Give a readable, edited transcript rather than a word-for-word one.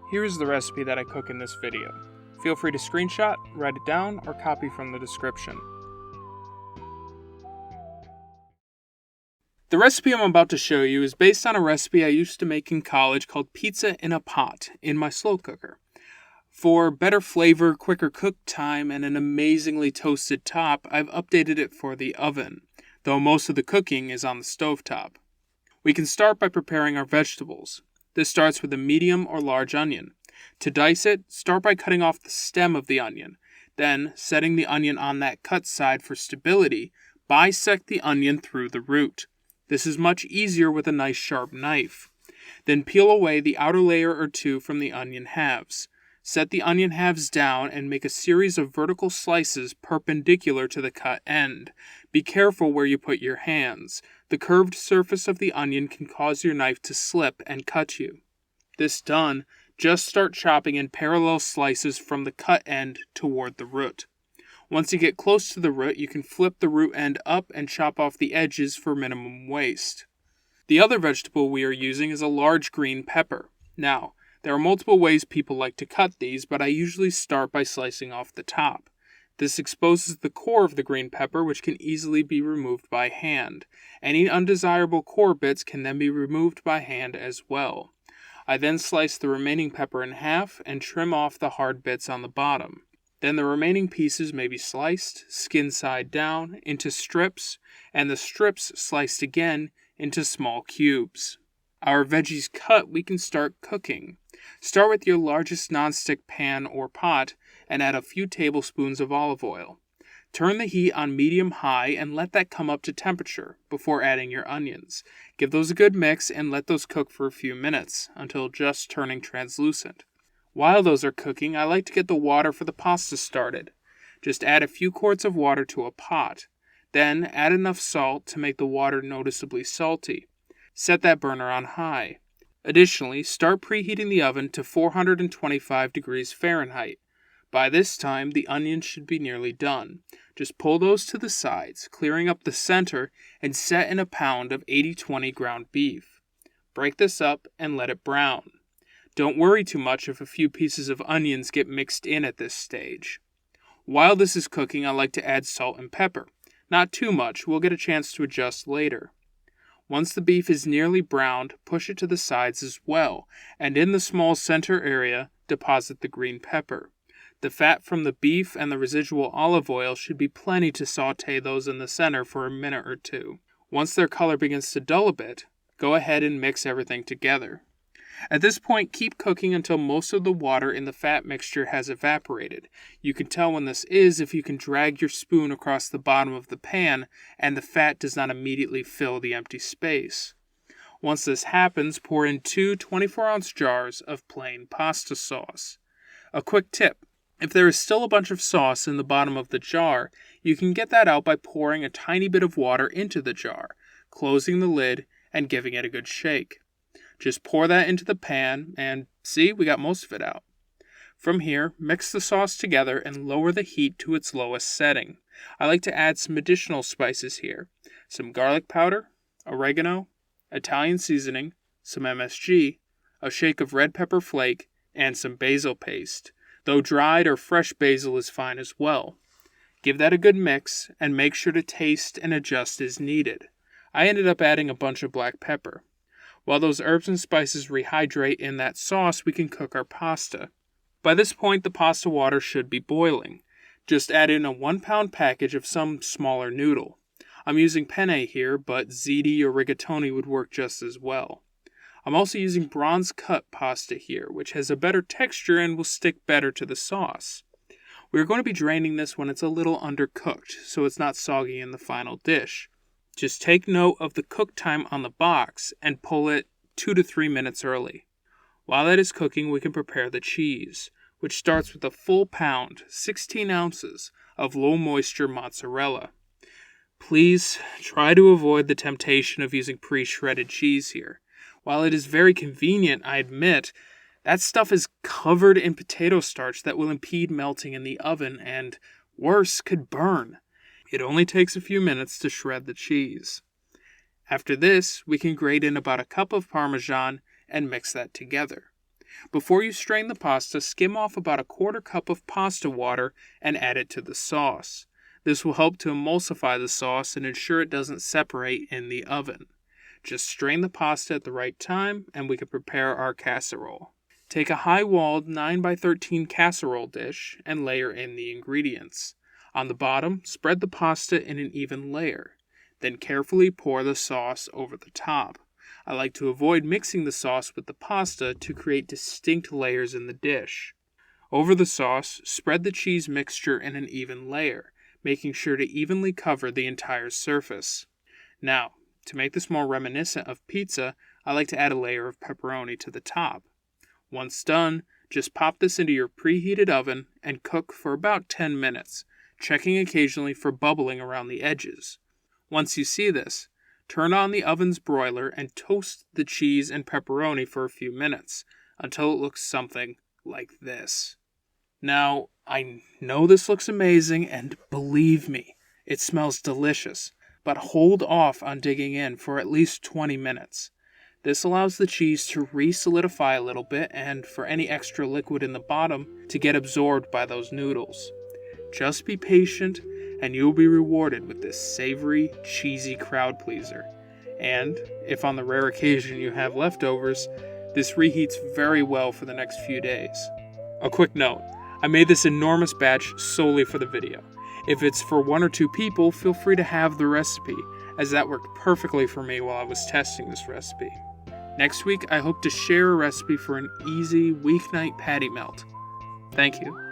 Here is the recipe that I cook in this video. Feel free to screenshot, write it down, or copy from the description. The recipe I'm about to show you is based on a recipe I used to make in college called pizza in a pot in my slow cooker. For better flavor, quicker cook time, and an amazingly toasted top, I've updated it for the oven, though most of the cooking is on the stovetop. We can start by preparing our vegetables. This starts with a medium or large onion. To dice it, start by cutting off the stem of the onion. Then, setting the onion on that cut side for stability, bisect the onion through the root. This is much easier with a nice sharp knife. Then peel away the outer layer or two from the onion halves. Set the onion halves down and make a series of vertical slices perpendicular to the cut end. Be careful where you put your hands. The curved surface of the onion can cause your knife to slip and cut you. This done, just start chopping in parallel slices from the cut end toward the root. Once you get close to the root, you can flip the root end up and chop off the edges for minimum waste. The other vegetable we are using is a large green pepper. Now, there are multiple ways people like to cut these, but I usually start by slicing off the top. This exposes the core of the green pepper, which can easily be removed by hand. Any undesirable core bits can then be removed by hand as well. I then slice the remaining pepper in half and trim off the hard bits on the bottom. Then the remaining pieces may be sliced, skin side down, into strips, and the strips sliced again into small cubes. Our veggies cut, we can start cooking. Start with your largest nonstick pan or pot and add a few tablespoons of olive oil. Turn the heat on medium-high and let that come up to temperature before adding your onions. Give those a good mix and let those cook for a few minutes until just turning translucent. While those are cooking, I like to get the water for the pasta started. Just add a few quarts of water to a pot. Then add enough salt to make the water noticeably salty. Set that burner on high. Additionally, start preheating the oven to 425 degrees Fahrenheit. By this time, the onions should be nearly done. Just pull those to the sides, clearing up the center, and set in a pound of 80-20 ground beef. Break this up and let it brown. Don't worry too much if a few pieces of onions get mixed in at this stage. While this is cooking, I like to add salt and pepper. Not too much, we'll get a chance to adjust later. Once the beef is nearly browned, push it to the sides as well, and in the small center area, deposit the green pepper. The fat from the beef and the residual olive oil should be plenty to saute those in the center for a minute or two. Once their color begins to dull a bit, go ahead and mix everything together. At this point, keep cooking until most of the water in the fat mixture has evaporated. You can tell when this is if you can drag your spoon across the bottom of the pan and the fat does not immediately fill the empty space. Once this happens, pour in 2 24-ounce jars of plain pasta sauce. A quick tip: if there is still a bunch of sauce in the bottom of the jar, you can get that out by pouring a tiny bit of water into the jar, closing the lid, and giving it a good shake. Just pour that into the pan, and see, we got most of it out. From here, mix the sauce together and lower the heat to its lowest setting. I like to add some additional spices here. Some garlic powder, oregano, Italian seasoning, some MSG, a shake of red pepper flake, and some basil paste. Though dried or fresh basil is fine as well. Give that a good mix, and make sure to taste and adjust as needed. I ended up adding a bunch of black pepper. While those herbs and spices rehydrate in that sauce, we can cook our pasta. By this point, the pasta water should be boiling. Just add in a 1-pound package of some smaller noodle. I'm using Penne here, but Ziti or rigatoni would work just as well. I'm also using bronze cut pasta here, which has a better texture and will stick better to the sauce. We're going to be draining this when it's a little undercooked, so it's not soggy in the final dish. Just take note of the cook time on the box and pull it 2 to 3 minutes early. While that is cooking, we can prepare the cheese, which starts with a full pound, 16 ounces, of low moisture mozzarella. Please try to avoid the temptation of using pre-shredded cheese here. While it is very convenient, I admit, that stuff is covered in potato starch that will impede melting in the oven and, worse, could burn. It only takes a few minutes to shred the cheese. After this, we can grate in about a cup of Parmesan and mix that together. Before you strain the pasta, skim off about a quarter cup of pasta water and add it to the sauce. This will help to emulsify the sauce and ensure it doesn't separate in the oven. Just strain the pasta at the right time and we can prepare our casserole. Take a high-walled 9x13 casserole dish and layer in the ingredients. On the bottom, spread the pasta in an even layer. Then carefully pour the sauce over the top. I like to avoid mixing the sauce with the pasta to create distinct layers in the dish. Over the sauce, spread the cheese mixture in an even layer, making sure to evenly cover the entire surface. Now, to make this more reminiscent of pizza, I like to add a layer of pepperoni to the top. Once done, just pop this into your preheated oven and cook for about 10 minutes, checking occasionally for bubbling around the edges. Once you see this, turn on the oven's broiler and toast the cheese and pepperoni for a few minutes, until it looks something like this. Now, I know this looks amazing, and believe me, it smells delicious, but hold off on digging in for at least 20 minutes. This allows the cheese to re-solidify a little bit and for any extra liquid in the bottom to get absorbed by those noodles. Just be patient and you'll be rewarded with this savory, cheesy crowd pleaser. And, if on the rare occasion you have leftovers, this reheats very well for the next few days. A quick note, I made this enormous batch solely for the video. If it's for 1 or 2 people, feel free to have the recipe, as that worked perfectly for me while I was testing this recipe. Next week, I hope to share a recipe for an easy weeknight patty melt. Thank you.